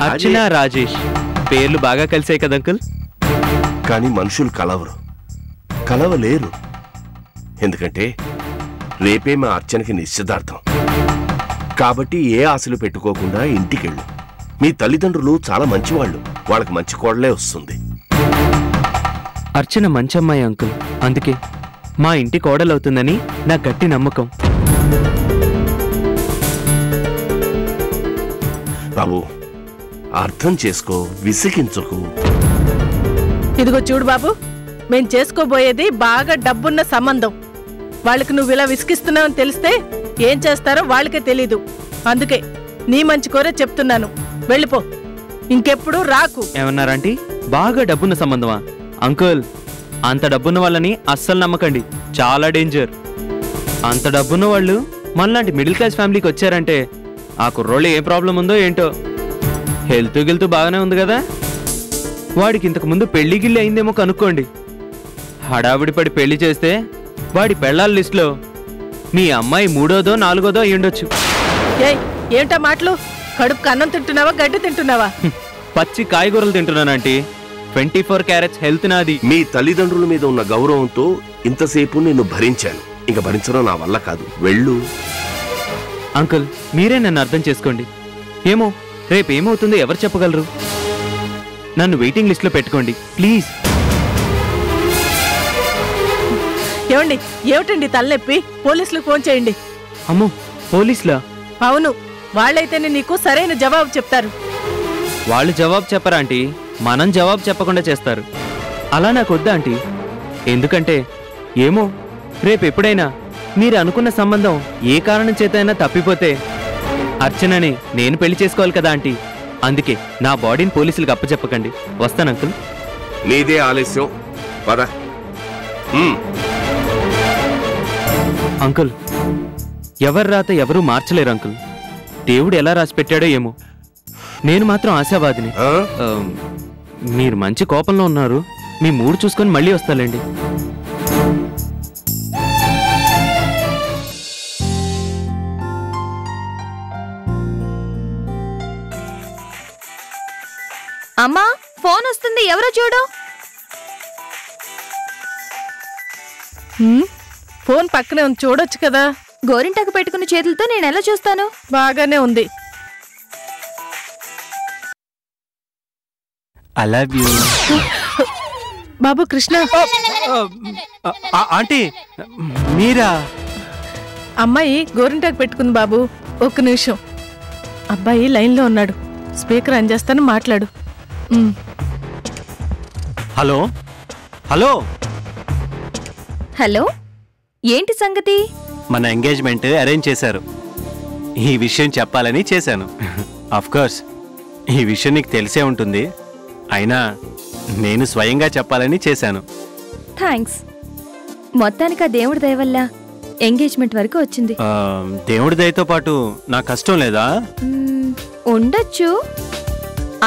అర్చన రాజేష్ పేర్లు బాగా కలిసాయి కదా అంకుల్. కానీ మనుషులు కలవలేరు. ఎందుకంటే రేపే మా అర్చనకి నిశ్చితార్థం. కాబట్టి ఏ ఆశలు పెట్టుకోకుండా ఇంటికెళ్ళు. మీ తల్లిదండ్రులు చాలా మంచివాళ్ళు, వాళ్ళకి మంచి కోడలే వస్తుంది. అర్చన మంచమ్మాయి అంకుల్, అందుకే మా ఇంటి కోడలవుతుందని నా గట్టి నమ్మకం. బాబు అర్థం చేసుకో, విసిగించకు. ఇదిగో చూడు బాబు, మేం చేసుకోబోయేది బాగా డబ్బున్న సంబంధం. వాళ్ళకి నువ్వు ఇలా విసిగిస్తున్నావని తెలిస్తే ఏం చేస్తారో వాళ్ళకే తెలీదు. అందుకే నీ మంచి కోరే చెప్తున్నాను, వెళ్ళిపో, ఇంకెప్పుడు రాకు. ఏమన్నారంటీ? బాగా డబ్బున్న సంబంధమా? అంకుల్, అంత డబ్బున్న వాళ్ళని అస్సలు నమ్మకండి, చాలా డేంజర్. అంత డబ్బున్న వాళ్ళు మనలాంటి మిడిల్ క్లాస్ ఫ్యామిలీకి వచ్చారంటే ఆ కుర్రోళ్ళు ఏ ప్రాబ్లం ఉందో ఏంటో. హెల్త్ గిల్తూ బాగానే ఉంది కదా, వాడికి ఇంతకు ముందు పెళ్లి గిల్లి అయిందేమో కనుక్కోండి. హడావిడి పడి పెళ్లి చేస్తే వాడి పెళ్ళాల లిస్టులో మీ అమ్మాయి 3వ 4వ అయ్యుండొచ్చు. ఏంటా మాటలు? కడుపు అన్నం తింటున్నావా, గడ్డి తింటున్నావా? పచ్చి కాయగూరలు తింటున్నానంటీ. 24 క్యారెట్స్ హెల్త్ నాది. మీ తల్లిదండ్రుల మీద ఉన్న గౌరవంతో ఇంతసేపు నిన్ను భరించాను, ఇంకా భరించడం నా వల్ల కాదు, వెళ్ళు. అంకుల్, మీరే నన్ను అర్థం చేసుకోండి. ఏమో రేపేమవుతుందో ఎవరు చెప్పగలరు? నన్ను వెయిటింగ్ లిస్ట్లో పెట్టుకోండి ప్లీజ్. ఏమిటండి తలనొప్పి? పోలీసులకు ఫోన్ చేయండి. అమ్మో, పోలీసులా? అవును, వాళ్ళైతేనే నీకు సరైన జవాబు చెప్తారు. వాళ్ళు జవాబు చెప్పరా ఆంటీ, మనం జవాబు చెప్పకుండా చేస్తారు. అలా నాకు వద్దా ఆంటీ, ఎందుకంటే ఏమో రేపు ఎప్పుడైనా మీరు అనుకున్న సంబంధం ఏ కారణం చేతైనా తప్పిపోతే అర్చనని నేను పెళ్లి చేసుకోవాలి కదా ఆంటీ. అందుకే నా బాడీని పోలీసులకు అప్పచెప్పకండి. వస్తాను అంకుల్. నీదే ఆలస్యం, పద. అంకుల్, ఎవరు రాత ఎవరూ మార్చలేరు అంకుల్. దేవుడు ఎలా రాసి పెట్టాడో ఏమో, నేను మాత్రం ఆశావాదిని. మీరు మంచి కోపంలో ఉన్నారు, మీ మూడు చూసుకొని మళ్ళీ వస్తాలేండి. అమ్మా, ఫోన్ వస్తుంది, ఎవరో చూడు. ఫోన్ పక్కనే ఉంది, చూడొచ్చు కదా. గోరింటాకు పెట్టుకున్న చేతులతో నేను ఎలా చూస్తాను? బాగానే ఉంది. I love you. బాబు కృష్ణ. ఆంటీ మీరా? అమ్మాయి గోరింటాకు పెట్టుకుంది బాబు. ఒక్క నిమిషం, అబ్బాయి లైన్లో ఉన్నాడు, స్పీకర్ ఆన్ చేస్తాను, మాట్లాడు. హలో హలో హలో, ఏంటి సంగతి? మన ఎంగేజ్మెంట్ అరేంజ్ చేశారు. ఈ విషయం చెప్పాలని చేశాను. ఆఫ్ కోర్స్ ఈ విషయం నీకు తెలిసే ఉంటుంది, అయినా నేను స్వయంగా చెప్పాలని చేశాను. థ్యాంక్స్. మొత్తానికి ఆ దేవుడి దయ వల్ల ఎంగేజ్మెంట్ వరకు వచ్చింది. దేవుడి దయతో పాటు నా కష్టం లేదా? ఉండొచ్చు.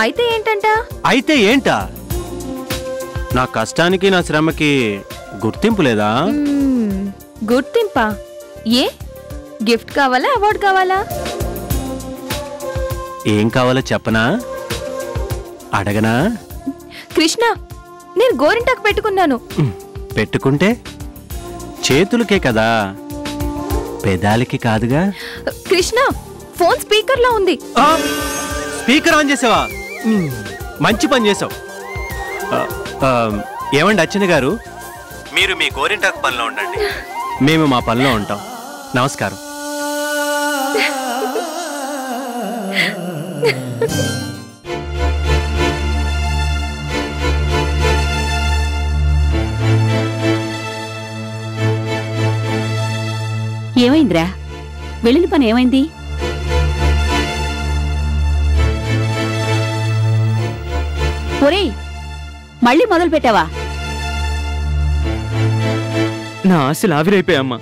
అయితే ఏంటంట? అయితే ఏంటా? నా కష్టానికి నా శ్రమకి గుర్తింపు లేదా? గుర్తింపా? ఏ గిఫ్ట్ కావాలా, అవార్డు కావాలా? ఏం కావాలో చెప్పనా? అడగనా? కృష్ణ, నేను గోరింటాకు పెట్టుకున్నాను. పెట్టుకుంటే చేతులకే కదా, పెదాలకి కాదుగా. కృష్ణ, ఫోన్ స్పీకర్ లో ఉంది. స్పీకర్ ఆన్ చేసావా? మంచి పని చేసావు. ఏమండి అర్చన గారు, మీరు మీ గోరింటాకు పనిలో ఉండండి, మేము మా పనిలో ఉంటాం. నమస్కారం. ఏమైందిరా? వెళ్ళిన పని ఏమైంది? ఒరేయ్, మళ్ళీ మొదలు పెట్టావా? నా ఆశలు ఆవిరైపోయామ్మా.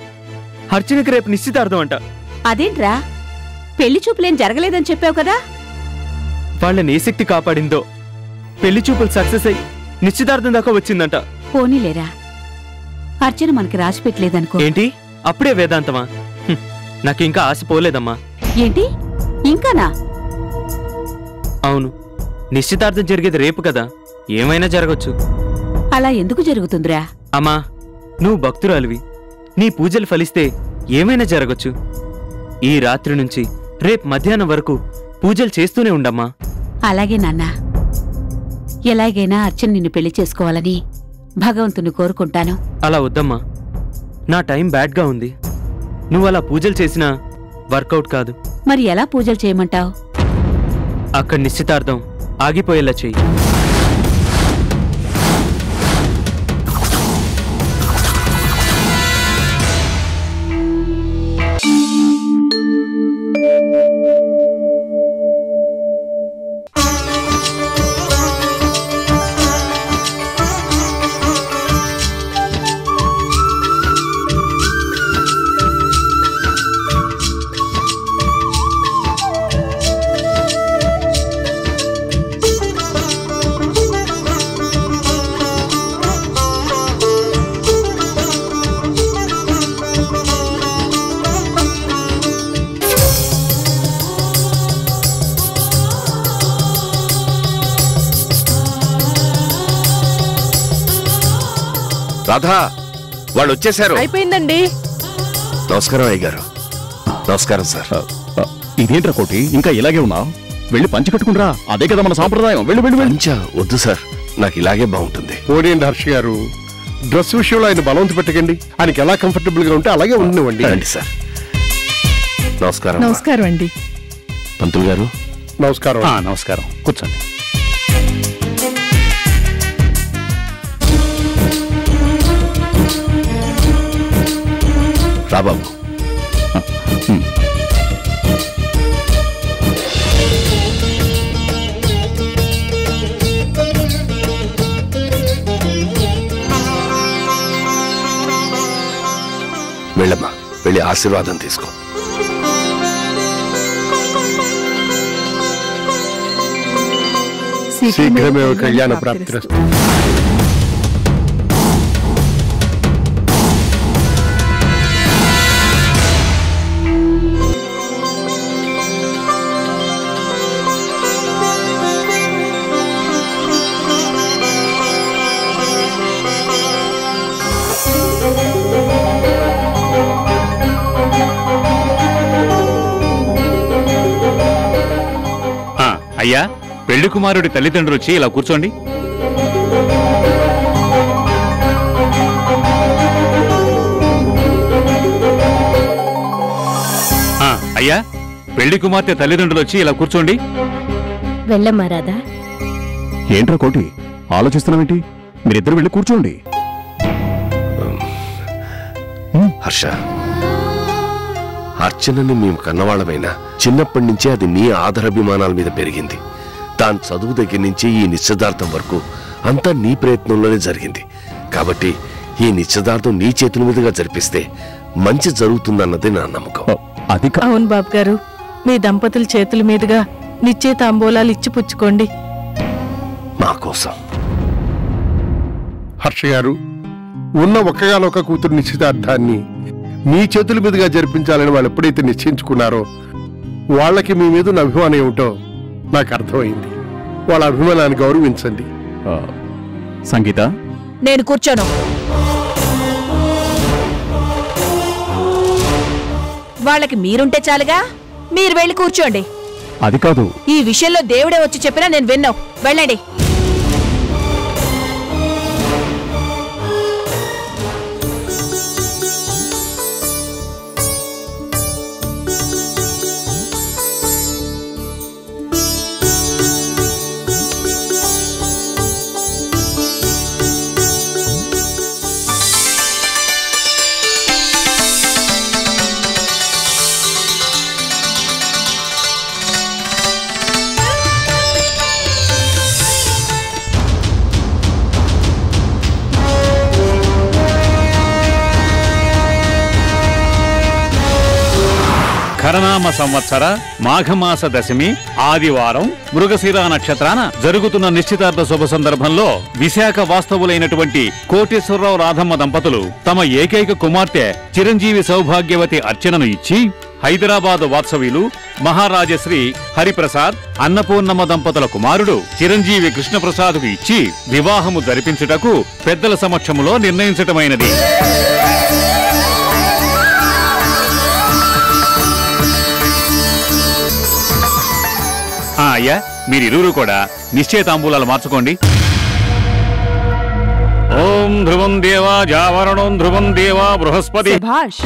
అర్చనకి రేపు నిశ్చితార్థం అంట. అదేంట్రా, పెళ్లి చూపులేం జరగలేదని చెప్పావు కదా? వాళ్ళని ఏ శక్తి కాపాడిందో పెళ్లి చూపులు సక్సెస్ అయ్యి నిశ్చితార్థం దాకా వచ్చిందంట. పోనీలేరా, అర్చన మనకి రాసి పెట్టలేదనుకో. ఏంటి అప్పుడే వేదాంతమా? నాకు ఇంకా ఆశ పోలేదమ్మా. ఏంటి ఇంకానా? అవును, నిశ్చితార్థం జరిగేది రేపు కదా, ఏమైనా జరగచ్చు. అలా ఎందుకు జరుగుతుందిరా? అమ్మా, నువ్వు భక్తురాలివి, నీ పూజలు ఫలిస్తే ఏమైనా జరగచ్చు. ఈ రాత్రి నుంచి రేపు మధ్యాహ్నం వరకు పూజలు చేస్తూనే ఉండమ్మా. అలాగే నాన్న, ఎలాగైనా అర్చన నిన్ను పెళ్లి చేసుకోవాలని భగవంతుని కోరుకుంటాను. అలా వద్దమ్మా, నా టైం బ్యాడ్గా ఉంది. నువ్వు అలా పూజలు చేసినా వర్కౌట్ కాదు. మరి ఎలా పూజలు చేయమంటావు? అక్కడ నిశ్చితార్థం ఆగిపోయేలా చెయ్యి. రాధా, వాళ్ళు వచ్చేశారు. అయిపోయిందండి. నమస్కారం అయ్యగారు. నమస్కారం సార్. ఇదేంట్రా కోటి, ఇంకా ఇలాగే ఉన్నావు? వెళ్ళి పంచి కట్టుకుంటరా, అదే కదా మన సాంప్రదాయం. వెళ్ళి వెళ్ళి వెళ్ళి. పంచా వద్దు సార్, నాకు ఇలాగే బాగుంటుంది. ఓడియండి హర్ష గారు, డ్రెస్ విషయంలో ఆయన బలవంత పెట్టకండి. ఆయనకి ఎలా కంఫర్టబుల్ గా ఉంటే అలాగే ఉండనివ్వండి. రండి సార్. నమస్కారం. నమస్కారం అండి. పంతులు గారు నమస్కారం. నమస్కారం, కూర్చోండి. రాబాబు. వెళ్ళమ్మా, వెళ్ళి ఆశీర్వాదం తీసుకో. శీఘ్రమే కళ్యాణ ప్రాప్తిరస్తు. అయ్యా, పెళ్లి కుమారుడి తల్లిదండ్రులు వచ్చి ఇలా కూర్చోండి. అయ్యా, పెళ్లి కుమార్తె తల్లిదండ్రులు వచ్చి ఇలా కూర్చోండి. వెళ్ళమ్మా రాధా. ఏంట్రా కోటి, ఆలోచిస్తున్నావేంటి? మీరిద్దరు వెళ్ళి కూర్చోండి. హర్ష, అర్చనని మేము కన్నవాళ్ళమైనా చిన్నప్పటి నుంచే అది నీ ఆదరాభిమానాల మీద పెరిగింది. దాని చదువు దగ్గర నుంచి ఈ నిశ్చితార్థం వరకు అంతా నీ ప్రయత్నంలోనే జరిగింది. కాబట్టి ఈ నిశ్చితార్థం నీ చేతుల మీదుగా జరిపిస్తే మంచి జరుగుతుందన్నది నా నమ్మకం. అవును బాబు గారు, మీ దంపతుల చేతుల మీదుగా నిశ్చయితాంబూలాలు ఇచ్చి పుచ్చుకోండి. మా కోసం. హర్ష గారు, ఉన్న ఒక్కగానొక్క కూతురు నిశ్చితార్థాన్ని మీ చేతుల మీదుగా జరిపించాలని వాళ్ళు ఎప్పుడైతే నిశ్చయించుకున్నారో వాళ్ళకి మీ మీద ఉన్న అభిమానం ఏమిటో నాకు అర్థమైంది. వాళ్ళ అభిమానాన్ని గౌరవించండి. సంగీత, నేను కూర్చోను. వాళ్ళకి మీరుంటే చాలుగా, మీరు వెళ్ళి కూర్చోండి. అది కాదు. ఈ విషయంలో దేవుడే వచ్చి చెప్పినా నేను విన్నావు. వెళ్ళండి. ఖరనామ సంవత్సర మాఘమాస దశమి ఆదివారం మృగశిర నక్షత్రాన జరుగుతున్న నిశ్చితార్థ శుభ సందర్భంలో విశాఖ వాస్తవులైనటువంటి కోటేశ్వరరావు రాధమ్మ దంపతులు తమ ఏకైక కుమార్తె చిరంజీవి సౌభాగ్యవతి అర్చనను ఇచ్చి హైదరాబాద్ వాత్సవ్యులు మహారాజశ్రీ హరిప్రసాద్ అన్నపూర్ణమ్మ దంపతుల కుమారుడు చిరంజీవి కృష్ణప్రసాద్కు ఇచ్చి వివాహము జరిపించుటకు పెద్దల సమక్షములో నిర్ణయించటమైనది. అయ్యా, మీరిరువురు కూడా నిశ్చయతాంబూలాలు మార్చుకోండి. ఓం ధ్రువం దేవా జావరణం ధ్రువం దేవా బృహస్పతి. భాష్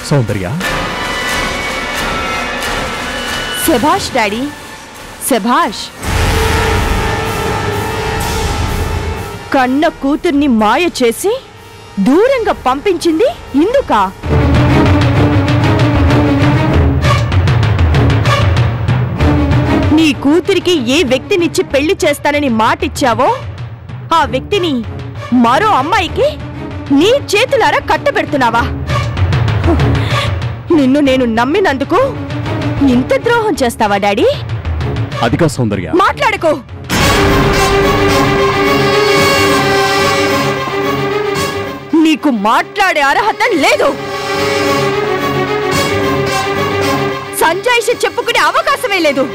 సౌందర్య, శభాష్ డాడీ, శభాష్. కన్న కూతుర్ని మాయ చేసి దూరంగా పంపించింది ఇందుకా? నీ కూతురికి ఏ వ్యక్తినిచ్చి పెళ్లి చేస్తానని మాటిచ్చావో ఆ వ్యక్తిని మరో అమ్మాయికి నీ చేతులారా కట్టబెడుతున్నావా? నిన్ను నేను నమ్మినందుకు ఇంత ద్రోహం చేస్తావా డాడీ? అదిగా సౌందర్య, మాట్లాడకు. నీకు మాట్లాడే అర్హత లేదు. సంజాయిషి చెప్పుకునే అవకాశమే లేదు.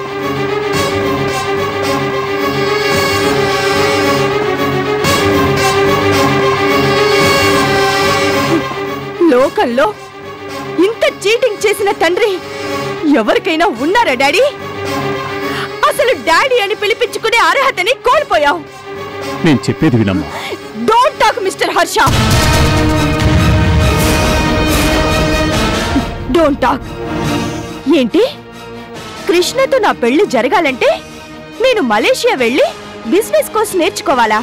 లోకంలో ఇంత చీటింగ్ చేసిన తండ్రి ఎవరికైనా ఉన్నారా డాడీ? అసలు డాడీ అని పిలిపించుకునే అర్హతని కోల్పోయావు. నేను చెప్పేది వినమ్మా. Don't talk mister Harsha. Don't talk. ఏంటి? కృష్ణతో నా పెళ్లి జరగాలంటే నేను మలేషియా వెళ్ళి బిజినెస్ కోర్స్ నేర్చుకోవాలా?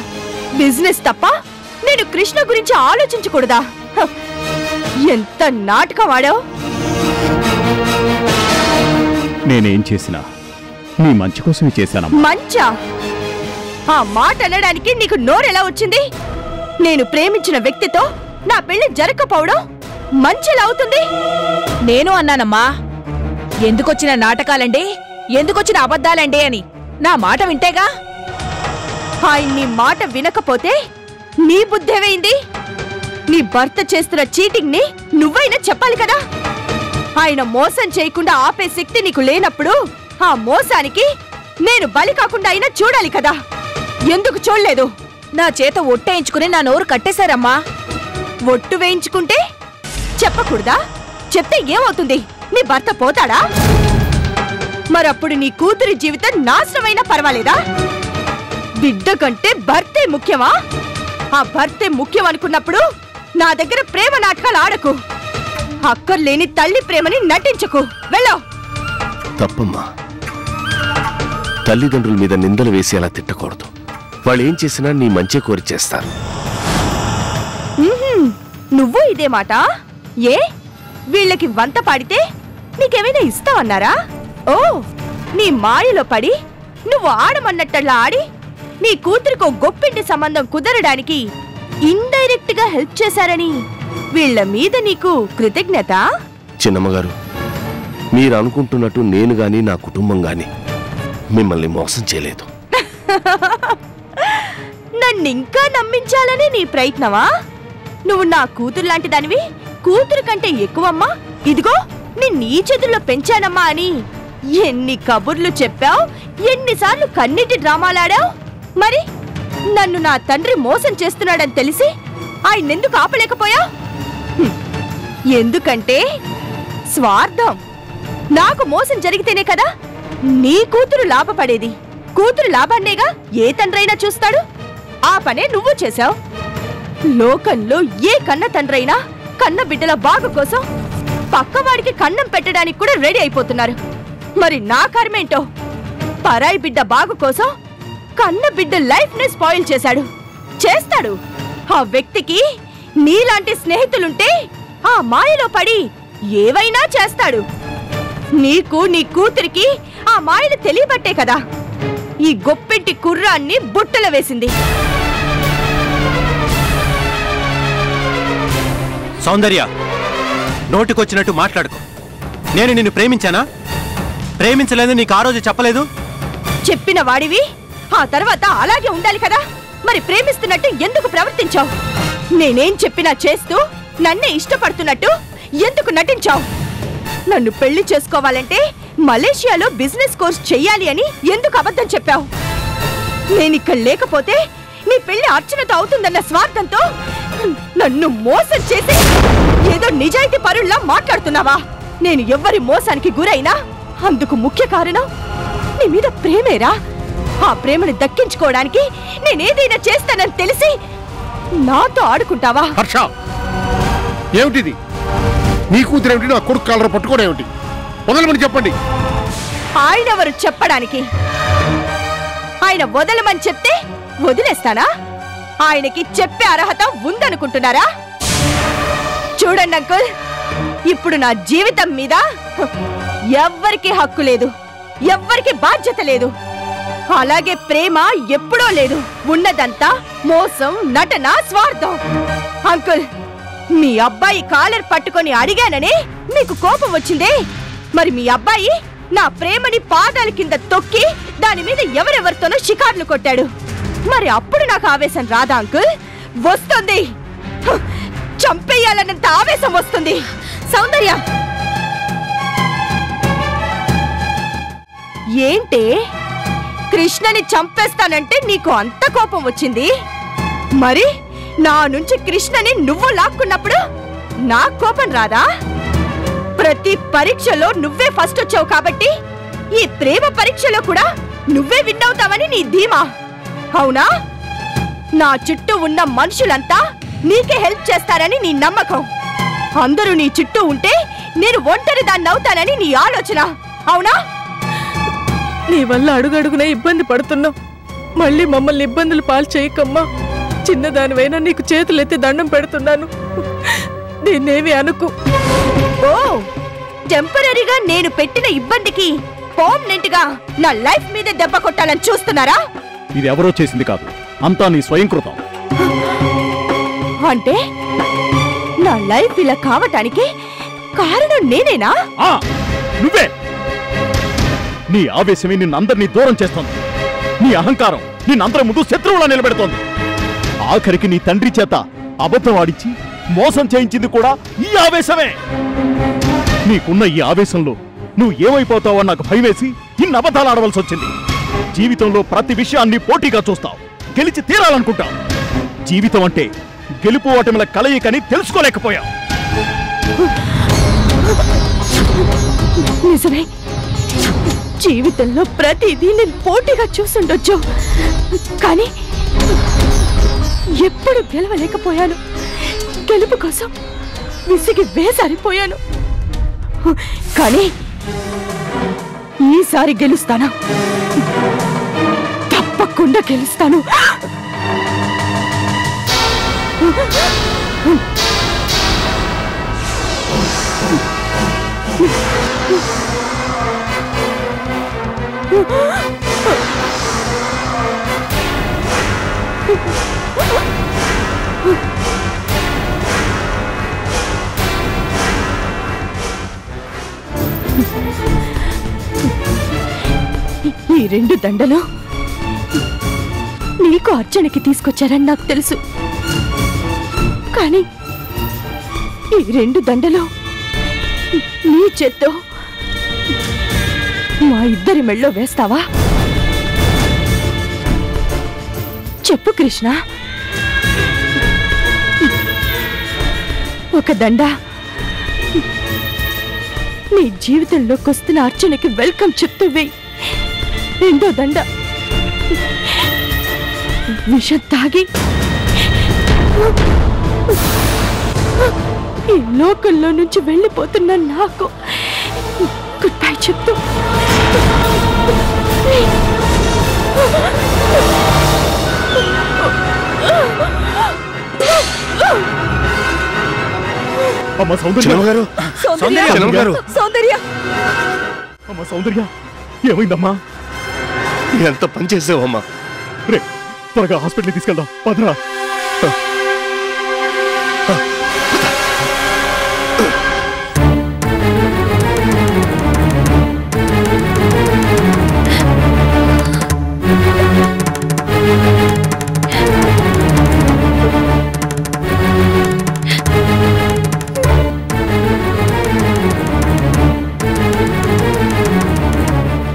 బిజినెస్ తప్ప నేను కృష్ణ గురించి ఆలోచించకూడదా? ఎంత నాటకం ఆడావు. నేనేం చేసినా నీ మంచి కోసమే చేశానమ్మా. మంచా? ఆ మాట అనడానికి నీకు నోరెలా వచ్చింది? నేను ప్రేమించిన వ్యక్తితో నా పెళ్లి జరగకపోవడం మంచిలా అవుతుంది? నేను అన్నానమ్మా, ఎందుకొచ్చిన నాటకాలండి, ఎందుకొచ్చిన అబద్ధాలండి అని. నా మాట వింటేగా. ఆయన్ని మాట వినకపోతే నీ బుద్ధేవేయింది? నీ భర్త చేస్తున్న చీటింగ్ ని నువ్వైనా చెప్పాలి కదా. ఆయన మోసం చేయకుండా ఆపే శక్తి నీకు లేనప్పుడు ఆ మోసానికి నేను బలి కాకుండా అయినా చూడాలి కదా. ఎందుకు చూడలేదు? నా చేత ఒట్టేయించుకుని నా నోరు కట్టేశారమ్మా. ఒట్టు వేయించుకుంటే చెప్పకూడదా? చెప్తే ఏమవుతుంది? నీ భర్త పోతాడా? మరప్పుడు నీ కూతురి జీవితం నాశనమైనా పర్వాలేదా? బిడ్డ కంటే భర్తే ముఖ్యమా? ఆ భర్తే ముఖ్యం అనుకున్నప్పుడు నా దగ్గర ప్రేమ నాటకాలు ఆడకు. అక్కర్లేని తల్లి ప్రేమని నటించకు. వెళ్ళో. తప్పమ్మా. తల్లిదండ్రుల మీద నిందలు వేసి అలా తిట్టకూడదు. వాళ్ళు ఏం చేసినా నీ మంచి కోరి చేస్తారు. నువ్వు ఇదే మాట? ఏ వీళ్ళకి వంత పాడితే నీకేమైనా ఇస్తావన్నారా? ఓ, నీ మాయలో పడి నువ్వు ఆడమన్నట్టల్లా ఆడి నీ కూతురికో గొప్పింటి సంబంధం కుదరడానికి ఇండైరెక్ట్ గా హెల్ప్ చేశారని వీళ్ళ మీద నీకు కృతజ్ఞత? చిన్నమ్మగారు, మీరు అనుకుంటున్నట్టు నేను గాని నా కుటుంబం గాని మిమ్మల్ని మోసం చేయలేదు. నన్నింకా నమ్మించాలని నీ ప్రయత్నమా? నువ్వు నా కూతురు లాంటి దానివి, కూతురు కంటే ఎక్కువమ్మా, ఇదిగో నీ చేతుల్లో పెంచానమ్మా అని ఎన్ని కబుర్లు చెప్పావు, ఎన్నిసార్లు కన్నీటి డ్రామాలాడావు. మరి నన్ను నా తండ్రి మోసం చేస్తున్నాడని తెలిసి ఆయనెందుకు ఆపలేకపోయా? ఎందుకంటే స్వార్థం. నాకు మోసం జరిగితేనే కదా నీ కూతురు లాభపడేది. కూతురు లాభాన్నేగా ఏ తండ్రైనా చూస్తాడు. ఆ పనే నువ్వు చేశావు. లోకంలో ఏ కన్న తండ్రైనా కన్న బిడ్డల బాగు కోసం పక్కవాడికి కన్నం పెట్టడానికి కూడా రెడీ అయిపోతున్నారు. మరి నా కర్మేంటో, పరాయి బిడ్డ బాగు కోసం కన్న బిడ్డ లైఫ్ ని స్పాయిల్ చేస్తాడు. ఆ వ్యక్తికి నీలాంటి స్నేహితులుంటే ఆ మాయలో పడి ఏవైనా చేస్తాడు. నీకు నీ కూతురికి ఆ మాయలు తెలియబట్టే కదా ఈ గొప్పింటి కుర్రాన్ని బుట్టలో వేసింది. సౌందర్య, నోటికొచ్చినట్టు మాట్లాడుకో. నేను నిన్ను ప్రేమించానా? ప్రేమించలేదు నీకు ఆ రోజు చెప్పలేదు? చెప్పిన వాడివి ఆ తర్వాత అలాగే ఉండాలి కదా. మరి ప్రేమిస్తున్నట్టు ఎందుకు ప్రవర్తించావు? నేనేం చెప్పినా చేస్తూ నన్నే ఇష్టపడుతున్నట్టు ఎందుకు నటించావు? నన్ను పెళ్లి చేసుకోవాలంటే మలేషియాలో బిజినెస్ కోర్స్ చెయ్యాలి అని ఎందుకు అబద్ధం చెప్పావు? నేనిక్కడ లేకపోతే నీ పెళ్లి అర్చనతో అవుతుందన్న స్వార్థంతో నన్ను మోసం చేసి ఏదో నిజాయితీ పరుల్లా మాట్లాడుతున్నావా? నేను ఎవ్వరి మోసానికి గురైనా అందుకు ముఖ్య కారణం నీ మీద ప్రేమేరా. ఆ ప్రేమని దక్కించుకోవడానికి నేనేదైనా చేస్తానని తెలిసి నాతో ఆడుకుంటావా? హర్ష, ఏమిటిది? నీ కూతురేమిటి, నా కొడుకు కాలర పట్టుకోవడం ఏమిటి? వదలమని చెప్పండి. ఆయనెవరు చెప్పడానికి? ఆయన వదలమని చెప్తే వదిలేస్తానా? ఆయనకి చెప్పే అర్హత ఉందనుకుంటున్నారా? చూడండి అంకుల్, ఇప్పుడు నా జీవితం మీద ఎవ్వరికి హక్కు లేదు, ఎవ్వరికి బాధ్యత లేదు. అలాగే ప్రేమ ఎప్పుడో లేదు. ఉన్నదంతా మోసం, నటన, స్వార్థం. అంకుల్, మీ అబ్బాయి కాలర్ పట్టుకొని అడిగానని మీకు కోపం వచ్చిందే. మరి మీ అబ్బాయి నా ప్రేమని పాదాల కింద తొక్కి దాని మీద ఎవరెవరితోనో షికార్లు కొట్టాడు. మరి అప్పుడు నాకు ఆవేశం రాదా అంకుల్? వస్తుంది. చంపేయాలన్నంత ఆవేశం వస్తుంది. సౌందర్య, ఏంటే కృష్ణని చంపేస్తానంటే నీకు అంత కోపం వచ్చింది? మరి నా నుంచి కృష్ణని నువ్వు లాక్కున్నప్పుడు నా కోపం రాదా? ప్రతి పరీక్షలో నువ్వే ఫస్ట్ వచ్చావు కాబట్టి ఈ ప్రేమ పరీక్షలో కూడా నువ్వే విన్ అవుతావని నీ ధీమా, అవునా? నా చుట్టూ ఉన్న మనుషులంతా నీకే హెల్ప్ చేస్తారని నీ నమ్మకం. అందరూ నీ చుట్టూ ఉంటే నేను ఒంటరి దాన్ని అవుతానని నీ ఆలోచన, అవునా? నీ వల్ల అడుగడుగునే ఇబ్బంది పడుతున్నావు. మళ్ళీ మమ్మల్ని ఇబ్బందులు పాలు చేయకమ్మా. చిన్నదానివైనా నీకు చేతులెత్తి దండం పెడుతున్నాను. దీన్నేమి అనుకు. ఓ, టెంపరీగా నేను పెట్టిన ఇబ్బందికి పర్మనెంట్ గా నా లైఫ్ మీద దెబ్బ కొట్టాలని చూస్తున్నారా? ఇది ఎవరో చేసింది కాదు, అంతా నీ స్వయంకృతం. అంటే నా లైఫ్ ఇలా కావటానికి కారణం నేనేనా? నువ్వే. నీ ఆవేశమే నిన్నందరినీ దూరం చేస్తోంది. నీ అహంకారం నిన్నందరి ముందు శత్రువులా నిలబెడుతోంది. ఆఖరికి నీ తండ్రి చేత అబద్ధం ఆడిచి మోసం చేయించింది కూడా ఈ ఆవేశమే. నీకున్న ఈ ఆవేశంలో నువ్వు ఏమైపోతావో నాకు భయమేసి ఇన్ని అబద్ధాలు ఆడవలసి వచ్చింది. జీవితంలో ప్రతి విషయాన్ని పోటీగా చూస్తావు, గెలిచి తీరాలనుకుంటావు. జీవితం అంటే గెలుపు ఓటమిల కలయికని తెలుసుకోలేకపోయావు. నిజమే, జీవితంలో ప్రతిదీ నేను పోటీగా చూసుండొచ్చు, కానీ ఎప్పుడు గెలవలేకపోయాను. గెలుపు కోసం విసిగి వేసారిపోయాను. కానీ ఈసారి గెలుస్తాను, తప్పకుండా గెలుస్తాను. ఈ రెండు దండలు నీకు అర్చనకి తీసుకొచ్చారని నాకు తెలుసు, కానీ ఈ రెండు దండలు నీ చేత్తో మా ఇద్దరి మెళ్ళో వేస్తావా? చెప్పు కృష్ణ. ఒక దండ నీ జీవితంలోకి వస్తున్న అర్చనకి వెల్కమ్ చెప్తూ వేయి. రెండో దండ విషం తాగి ఈ లోకంలో నుంచి వెళ్ళిపోతున్న నాకు గుడ్ బై చెప్తూ. అమ్మ సౌందర్య గారు, సౌందర్య, అమ్మ సౌందర్య, ఏమైందమ్మా? ఎంత పని చేసావమ్మా. రే త్వరగా హాస్పిటల్కి తీసుకెళ్దాం పదరా.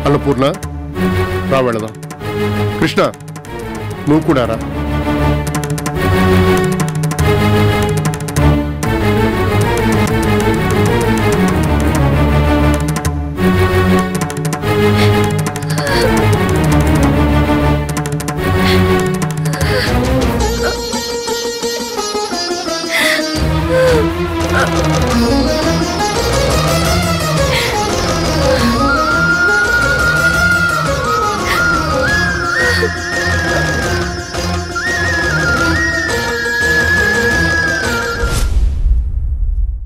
అన్నపూర్ణ రా వెళదాం. కృష్ణ నువ్వు కూడా రా. ఆ